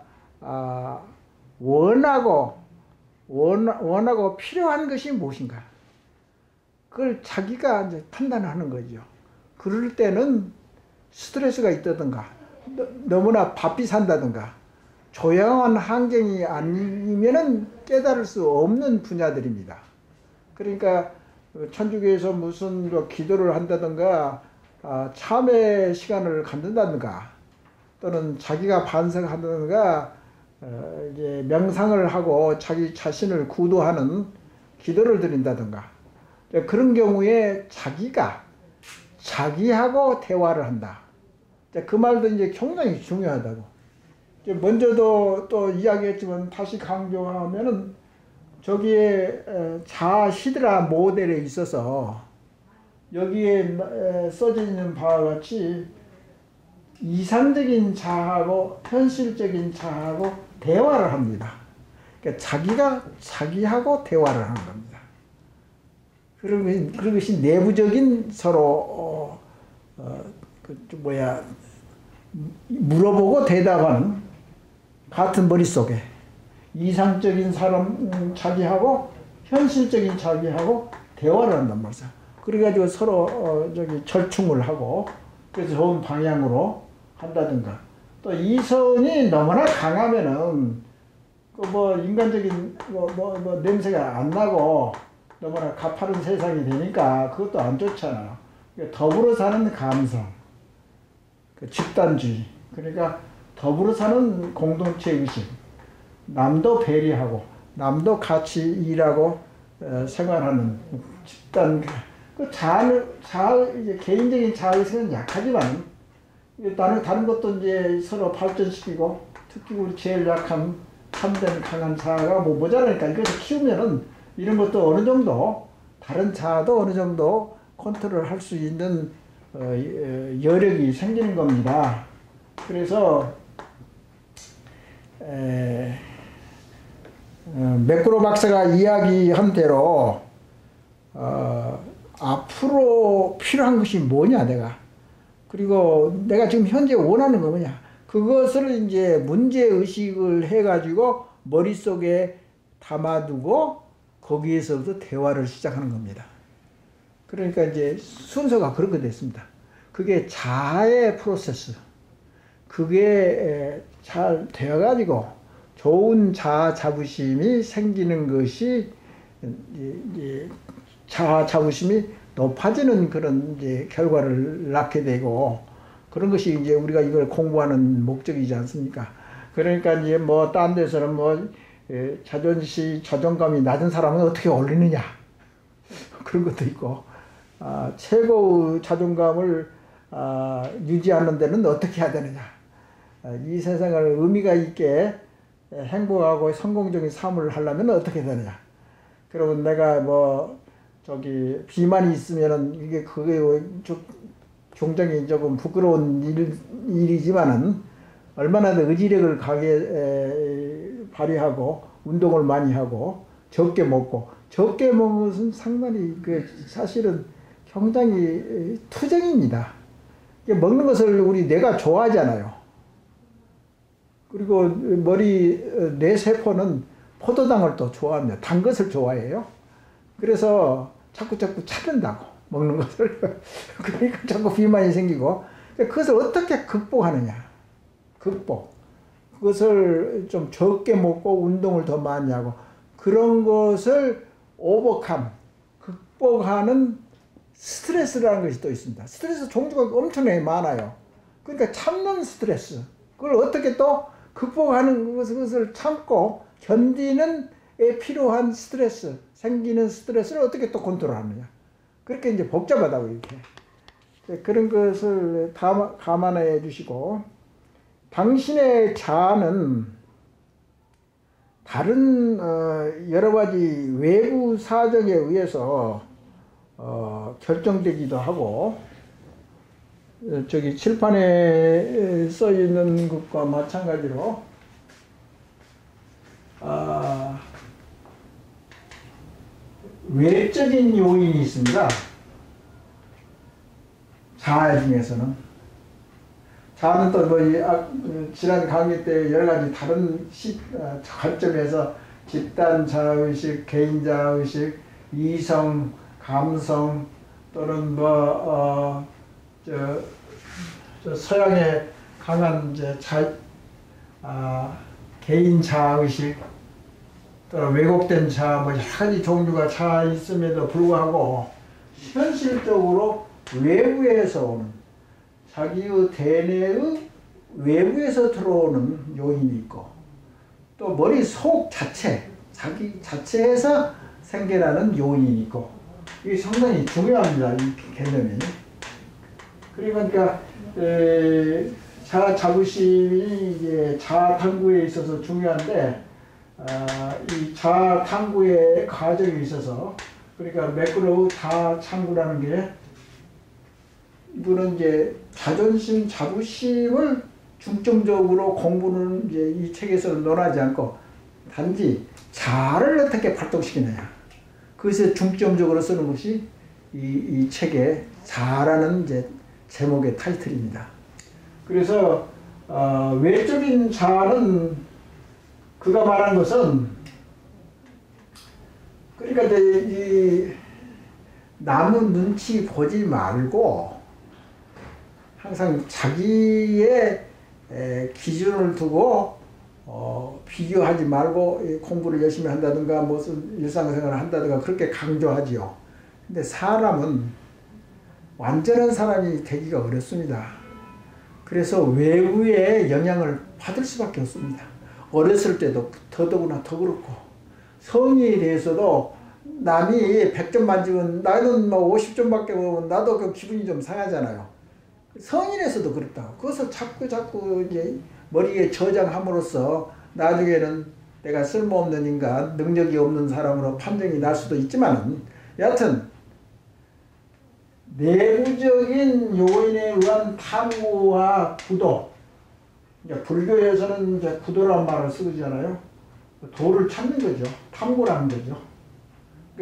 원하고 필요한 것이 무엇인가? 그걸 자기가 이제 판단하는 거죠. 그럴 때는 스트레스가 있다든가, 너무나 바삐 산다든가, 조용한 환경이 아니면은 깨달을 수 없는 분야들입니다. 그러니까 천주교에서 무슨 기도를 한다든가, 참회 시간을 갖는다든가, 또는 자기가 반성한다든가, 이제 명상을 하고 자기 자신을 구도하는 기도를 드린다든가, 그런 경우에 자기하고 대화를 한다. 그 말도 이제 굉장히 중요하다고. 먼저도 또 이야기했지만 다시 강조하면은 저기에 자아 히드라 모델에 있어서 여기에 써져 있는 바와 같이 이상적인 자아하고 현실적인 자아하고 대화를 합니다. 그러니까 자기가 자기하고 대화를 하는 겁니다. 그것이 내부적인 서로 물어보고 대답하는 같은 머릿속에 이상적인 사람 자기하고 현실적인 자기하고 대화를 한단 말이죠. 그래가지고 서로 절충을 하고 그래서 좋은 방향으로 한다든가. 또 이성이 너무나 강하면은 인간적인 냄새가 안 나고 너무나 가파른 세상이 되니까 그것도 안 좋잖아. 더불어 사는 감성, 집단주의. 그러니까 더불어 사는 공동체 의식, 남도 배려하고 남도 같이 일하고 생활하는 집단. 이제 개인적인 자아의식은 약하지만 다른 것도 이제 서로 발전시키고 특히 우리 제일 약한 참된 강한 자아가 모자라니까 이것을 키우면은 이런 것도 어느 정도 다른 자아도 어느 정도 컨트롤 할 수 있는 여력이 생기는 겁니다. 그래서 매꾸로 박사가 이야기한 대로 앞으로 필요한 것이 뭐냐 그리고 내가 지금 현재 원하는 거 뭐냐 그것을 이제 문제의식을 해가지고 머릿속에 담아두고 거기에서부터 대화를 시작하는 겁니다. 그러니까 이제 순서가 그렇게 됐습니다. 그게 자아의 프로세스. 그게 잘 되어가지고 좋은 자아 자부심이 생기는 것이 자아 자부심이 높아지는 그런 이제 결과를 낳게 되고 그런 것이 이제 우리가 이걸 공부하는 목적이지 않습니까? 그러니까 이제 딴 데서는 자존감이 낮은 사람은 어떻게 올리느냐 그런 것도 있고 최고의 자존감을 유지하는 데는 어떻게 해야 되느냐 이 세상을 의미가 있게 행복하고 성공적인 삶을 하려면 어떻게 되느냐 그러면 내가 비만이 있으면은 그게 굉장히 조금 부끄러운 일이지만은 얼마나 더 의지력을 강하게 발휘하고 운동을 많이 하고 적게 먹는 것은 상당히 사실은 굉장히 투쟁입니다. 먹는 것을 내가 좋아하잖아요. 그리고 뇌 세포는 포도당을 또 좋아합니다. 단 것을 좋아해요. 그래서 자꾸 찾는다고 먹는 것을. 그러니까 자꾸 비만이 생기고 그것을 어떻게 극복하느냐. 그것을 좀 적게 먹고 운동을 더 많이 하고 그런 것을 극복하는 스트레스라는 것이 또 있습니다. 스트레스 종류가 엄청나게 많아요. 그러니까 참는 스트레스. 그걸 어떻게 또 극복하는 그것을 참고 견디는 에 필요한 스트레스, 생기는 스트레스를 어떻게 또 컨트롤하느냐. 그렇게 이제 복잡하다고 이렇게. 그런 것을 감안해 주시고, 당신의 자아는 다른 여러 가지 외부 사정에 의해서 결정되기도 하고, 칠판에 써 있는 것과 마찬가지로 외적인 요인이 있습니다. 자아 중에서는. 자아는 또 지난 강의 때 여러 가지 다른 관점에서 집단 자아의식, 개인 자아의식, 이성, 감성 또는 서양의 강한 개인 자아의식, 또 왜곡된 자아, 여러 가지 종류가 자아 있음에도 불구하고 현실적으로 외부에서 오는 자기의 대뇌의 외부에서 들어오는 요인이 있고 또 머릿속 자체, 자기 자체에서 생겨나는 요인이 있고 이게 상당히 중요합니다. 이 개념이. 그러니까 자아 자부심이 이제 자아 탐구에 있어서 중요한데 이 자아 탐구의 과정에 있어서 그러니까 매끄러운 자아 탐구라는 게 이거는 이제 자존심, 자부심을 중점적으로 공부는 이제 이 책에서는 논하지 않고 단지 자아를 어떻게 발동시키느냐. 그것에 중점적으로 쓰는 것이 이 책의 자아라는 이제 제목의 타이틀입니다. 그래서 외적인 자아는 그가 말한 것은 그러니까 이 남은 눈치 보지 말고 항상 자기의 기준을 두고 비교하지 말고 공부를 열심히 한다든가 무슨 일상생활을 한다든가 그렇게 강조하지요. 근데 사람은 완전한 사람이 되기가 어렵습니다. 그래서 외부의 영향을 받을 수밖에 없습니다. 어렸을 때도 더더구나 더 그렇고 성의에 대해서도 남이 100점 만지면 나는 뭐 50점밖에 먹으면 나도 그 기분이 좀 상하잖아요. 성인에서도 그렇다고. 그것을 자꾸 이제 머리에 저장함으로써 나중에는 내가 쓸모없는 인간, 능력이 없는 사람으로 판정이 날 수도 있지만 여하튼 내부적인 요인에 의한 탐구와 구도, 이제 불교에서는 이제 구도란 말을 쓰잖아요. 도를 찾는 거죠. 탐구라는 거죠.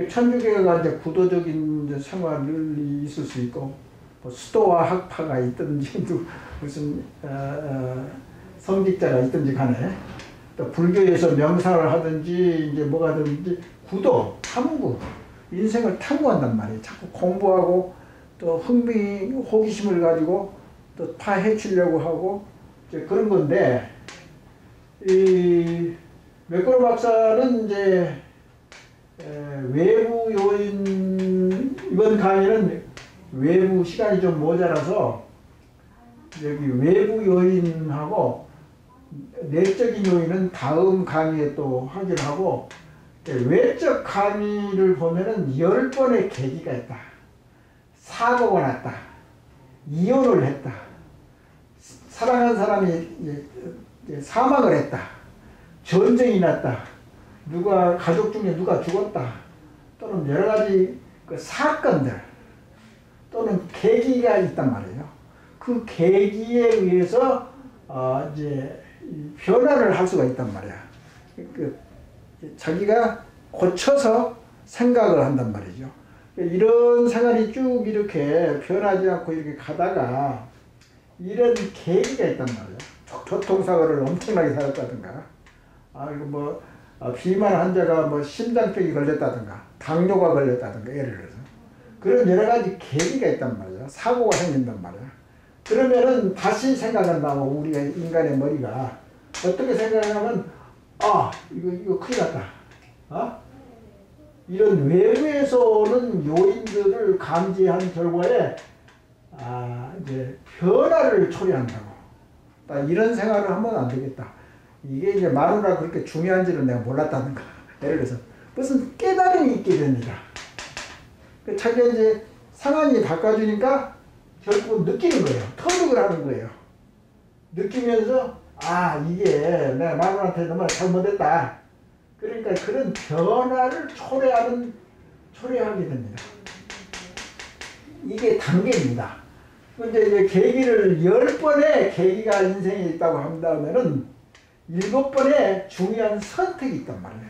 천주교가 이제 구도적인 이제 생활이 있을 수 있고, 뭐 수도와 학파가 있든지 무슨 성직자가 있든지 간에 또 불교에서 명상을 하든지 이제 뭐가 되든지 구도, 탐구, 인생을 탐구한단 말이에요. 자꾸 공부하고 또 호기심을 가지고 또 파헤치려고 하고 이제 그런 건데 이 맥거로 박사는 이제 외부 요인 이번 강의는 외부 시간이 좀 모자라서 여기 외부 요인하고 내적인 요인은 다음 강의에 또 하기로 하고 외적 강의를 보면은 10번의 계기가 있다. 사고가 났다. 이혼을 했다. 사랑하는 사람이 사망을 했다. 전쟁이 났다. 가족 중에 누가 죽었다. 또는 여러 가지 그 사건들 또는 계기가 있단 말이에요. 그 계기에 의해서 이제 변화를 할 수가 있단 말이야. 자기가 고쳐서 생각을 한단 말이죠. 이런 생활이 쭉 이렇게 변하지 않고 이렇게 가다가 이런 계기가 있단 말이에요. 교통사고를 엄청나게 살았다든가, 비만 환자가 뭐 심장병이 걸렸다든가, 당뇨가 걸렸다든가, 예를 들어서. 그런 여러 가지 계기가 있단 말이에요. 사고가 생긴단 말이에요. 그러면은 다시 생각한다고 우리가 인간의 머리가 어떻게 생각하냐면, 이거 큰일 났다. 이런 외부에서 오는 요인들을 감지한 결과에 이제 변화를 초래한다고. 이런 생활을 하면 안 되겠다. 이게 이제 마누라 그렇게 중요한지는 내가 몰랐다든가. 예를 들어서 무슨 깨달음이 있게 됩니다. 자기가 이제 상황이 바꿔주니까 결국 느끼는 거예요. 터득을 하는 거예요. 느끼면서 이게 내가 마누라한테 너무 잘못했다. 그러니까 그런 변화를 초래하게 됩니다. 이게 단계입니다. 이제 계기를 10번의 계기가 인생에 있다고 한다면은 7번의 중요한 선택이 있단 말이에요.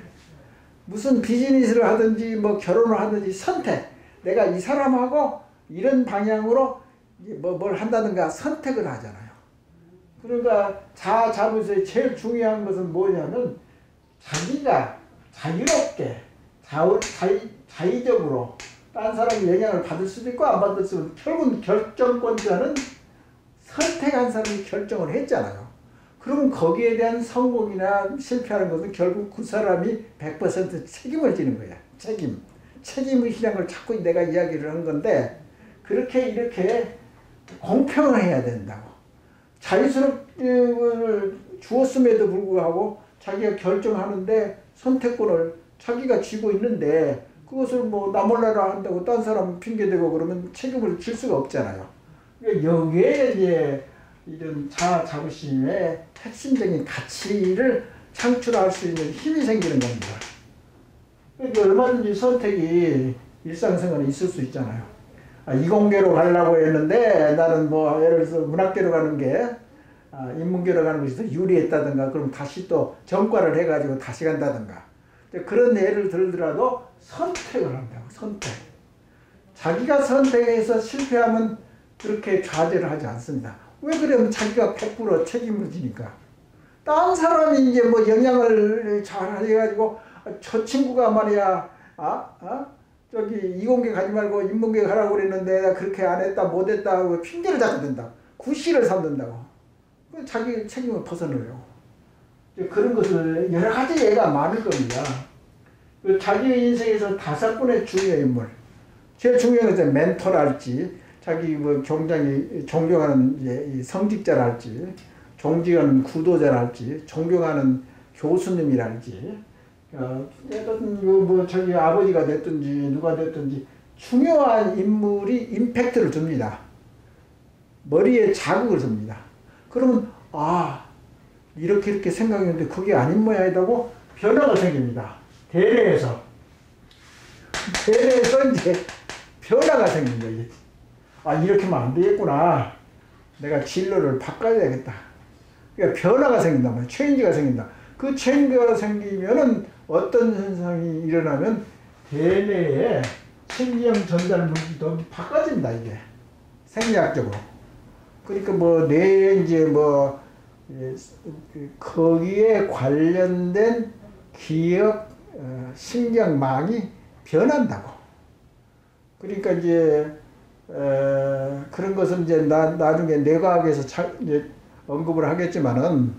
무슨 비즈니스를 하든지 뭐 결혼을 하든지 선택. 내가 이 사람하고 이런 방향으로 뭘 한다든가 선택을 하잖아요. 그러니까 자아 자부에서 제일 중요한 것은 뭐냐면 자기가 자유롭게 자의적으로 딴 사람의 영향을 받을 수도 있고 안 받을 수도 있고 결국은 결정권자는 선택한 사람이 결정을 했잖아요. 그럼 거기에 대한 성공이나 실패하는 것은 결국 그 사람이 100% 책임을 지는 거야. 책임의식이라는 걸 자꾸 내가 이야기를 한 건데 그렇게 이렇게 공평을 해야 된다고. 자유스럽게 주었음에도 불구하고 자기가 결정하는데 선택권을 자기가 쥐고 있는데 그것을 뭐 나 몰라라 한다고 딴 사람 핑계대고 그러면 책임을 질 수가 없잖아요. 그러니까 여기에 이제 이런 자부심의 핵심적인 가치를 창출할 수 있는 힘이 생기는 겁니다. 그러니까 얼마든지 선택이 일상생활에 있을 수 있잖아요. 이공계로 가려고 했는데 나는 뭐 예를 들어서 문학계로 가는 게 인문계로 가는 것이 더 유리했다든가 그럼 다시 또 전과를 해가지고 다시 간다든가 그런 예를 들더라도 선택을 한다고. 선택. 자기가 선택해서 실패하면 그렇게 좌절을 하지 않습니다. 왜 그러면 자기가 100% 책임을 지니까. 다른 사람이 이제 뭐 영향을 잘 해가지고 저 친구가 말이야 저기 이공계 가지 말고 인문계 가라고 그랬는데 나 그렇게 안 했다 못했다 하고 핑계를 잡게 된다. 구실을 삼는다고. 자기 책임을 벗어나려고. 그런 것을 여러 가지 예가 많을 겁니다. 자기의 인생에서 5분의 중요한 인물. 제일 중요한 것은 멘토랄지, 자기 뭐 굉장히 존경하는 이제 성직자랄지, 존경하는 구도자랄지, 존경하는 교수님이랄지, 뭐 자기 아버지가 됐든지 누가 됐든지 중요한 인물이 임팩트를 줍니다. 머리에 자극을 줍니다. 그러면 이렇게 생각했는데 그게 아닌 모양이라고 변화가 생깁니다. 대뇌에서 이제 변화가 생긴 거지. 이렇게 하면 안 되겠구나. 내가 진로를 바꿔야겠다. 그러니까 변화가 생긴단 말이야. 체인지가 생긴다. 그 체인지가 생기면은 어떤 현상이 일어나면 대뇌의 신경 전달 물질도 바꿔진다, 이게. 생리학적으로. 그러니까 뭐 뇌에 이제 뭐 거기에 관련된 기억 신경망이 변한다고. 그러니까 이제 그런 것은 이제 나중에 뇌과학에서 이제 언급을 하겠지만은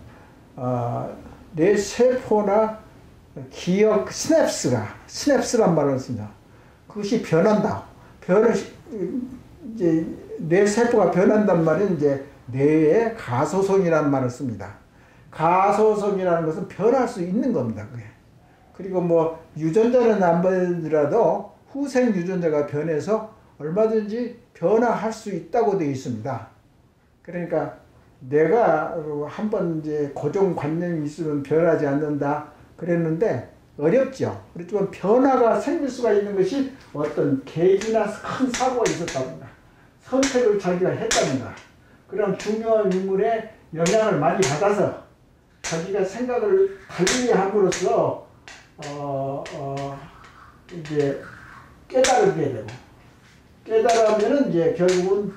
뇌 세포나 기억 시냅스란 말을 씁니다. 그것이 변한다. 이제 뇌 세포가 변한단 말은 이제 뇌의 가소성이라는 말을 씁니다. 가소성이라는 것은 변할 수 있는 겁니다. 그게. 그리고 뭐 유전자는 안 변하더라도 후생 유전자가 변해서 얼마든지 변화할 수 있다고 되어 있습니다. 그러니까 내가 한번 이제 고정관념이 있으면 변하지 않는다 그랬는데 어렵죠. 그렇지만 변화가 생길 수가 있는 것이 어떤 계기나 큰 사고가 있었답니다. 선택을 자기가 했답니다. 그럼 중요한 인물의 영향을 많이 받아서 자기가 생각을 달리 함으로써 이제 깨달게 되고 깨달으면은 이제 결국은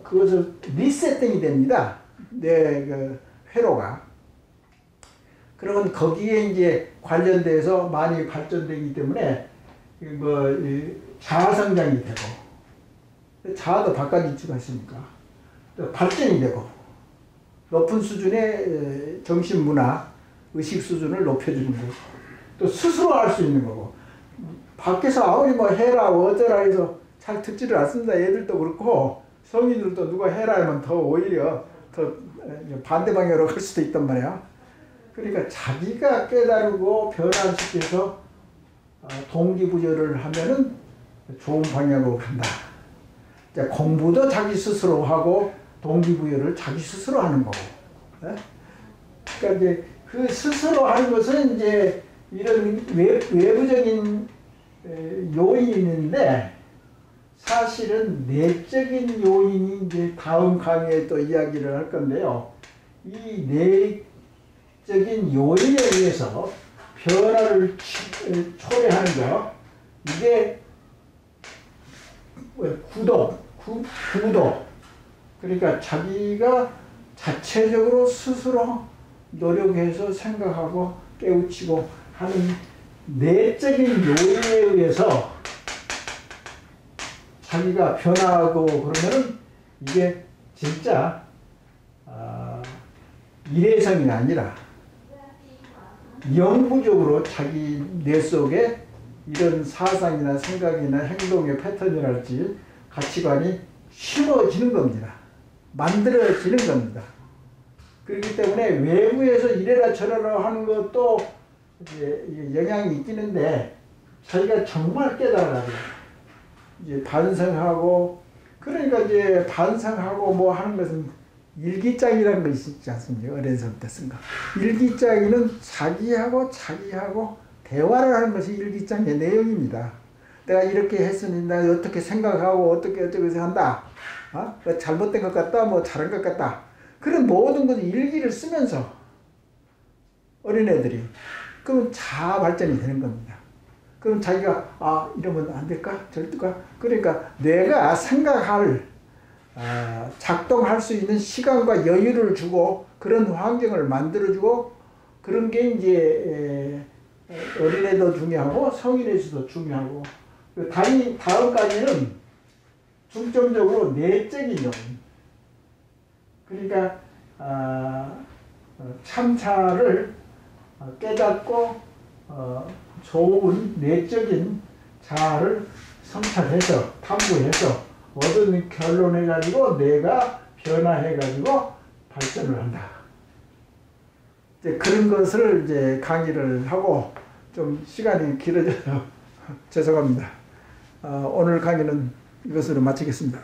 그것을 리셋팅이 됩니다. 내 그 회로가. 그러면 거기에 이제 관련돼서 많이 발전되기 때문에 뭐 자아 성장이 되고 자아도 바꿔질 수가 있으니까 또 발전이 되고 높은 수준의 정신 문화 의식 수준을 높여주는 거고 또 스스로 할 수 있는 거고 밖에서 아무리 뭐 해라 어쩌라 해서 잘 듣지를 않습니다. 애들도 그렇고 성인들도 누가 해라 하면 더 오히려 더 반대 방향으로 갈 수도 있단 말이야. 그러니까 자기가 깨달고 변화시켜서 동기부여를 하면은 좋은 방향으로 간다. 공부도 자기 스스로 하고 동기부여를 자기 스스로 하는 거고. 그러니까 이제 그 스스로 하는 것은 이제 이런 외부적인 요인인데 사실은 내적인 요인이 이제 다음 강의에 또 이야기를 할 건데요. 이 내적인 요인에 의해서 변화를 초래하는 거, 이게 구도. 그러니까 자기가 자체적으로 스스로 노력해서 생각하고 깨우치고 하는 내적인 요인에 의해서 자기가 변화하고 그러면은 이게 진짜 일회성이 아니라 영구적으로 자기 뇌 속에 이런 사상이나 생각이나 행동의 패턴이랄지 가치관이 심어지는 겁니다. 만들어지는 겁니다. 그렇기 때문에 외부에서 이래라 저래라 하는 것도 이제 영향이 있기는데 자기가 정말 깨달아요. 이제 반성하고, 그러니까 이제 반성하고 뭐 하는 것은 일기장이라는 것이 있지 않습니까? 어려서부터 쓴 거. 일기장에는 자기하고 대화를 하는 것이 일기장의 내용입니다. 내가 이렇게 했으니 나 어떻게 생각하고 어떻게 한다. 잘못된 것 같다, 뭐 잘한 것 같다. 그런 모든 것을 일기를 쓰면서 어린애들이 그럼 자아 발전이 되는 겁니다. 그럼 자기가 이러면 안 될까? 저럴까? 그러니까 내가 생각할 작동할 수 있는 시간과 여유를 주고 그런 환경을 만들어주고 그런 게 이제 어린애도 중요하고 성인에서도 중요하고 다음까지는 중점적으로 내적인 요인. 그러니까 참차를 깨닫고 좋은 내적인 자아를 성찰해서 탐구해서 얻은 결론해가지고 내가 변화해가지고 발전을 한다. 이제 그런 것을 이제 강의를 하고 좀 시간이 길어져서 죄송합니다. 오늘 강의는 이것으로 마치겠습니다.